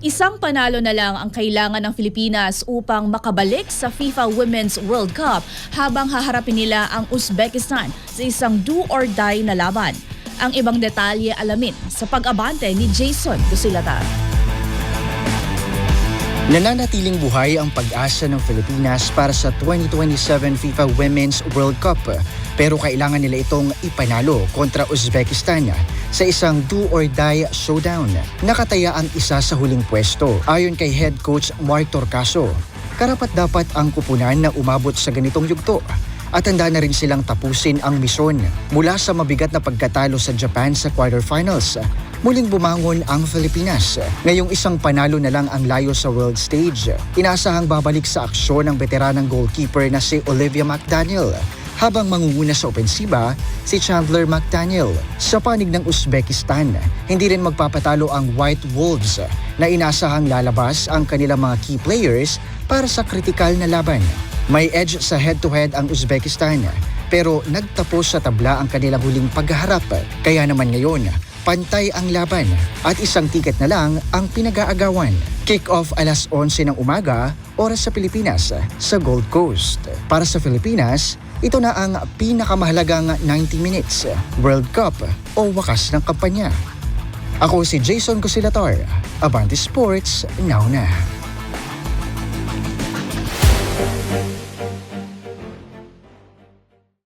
Isang panalo na lang ang kailangan ng Pilipinas upang makabalik sa FIFA Women's World Cup habang haharapin nila ang Uzbekistan sa isang do-or-die na laban. Ang ibang detalye alamin sa pag-abante ni Jason Cusilatar. Nananatiling buhay ang pag-asa ng Pilipinas para sa 2027 FIFA Women's World Cup, pero kailangan nila itong ipanalo kontra Uzbekistan sa isang do-or-die showdown. Nakataya ang isa sa huling pwesto. Ayon kay head coach Mark Torcaso, karapat-dapat ang kupunan na umabot sa ganitong yugto at handa na rin silang tapusin ang misyon. Mula sa mabigat na pagkatalo sa Japan sa quarterfinals, muling bumangon ang Pilipinas. Ngayong isang panalo na lang ang layo sa world stage. Inaasahang babalik sa aksyon ng veteranang goalkeeper na si Olivia McDaniel, habang mangunguna sa opensiba si Chandler McDaniel. Sa panig ng Uzbekistan, hindi rin magpapatalo ang White Wolves na inasahang lalabas ang kanilang mga key players para sa kritikal na laban. May edge sa head-to-head ang Uzbekistan, pero nagtapos sa tabla ang kanilang huling paghaharap. Kaya naman ngayon, pantay ang laban at isang tiket na lang ang pinag-aagawan. Kick-off alas 11 ng umaga, oras sa Pilipinas, sa Gold Coast. Para sa Pilipinas, ito na ang pinakamahalagang 90 minutes, World Cup o wakas ng kampanya. Ako si Jason Cusilatar, Abante Sports, now na.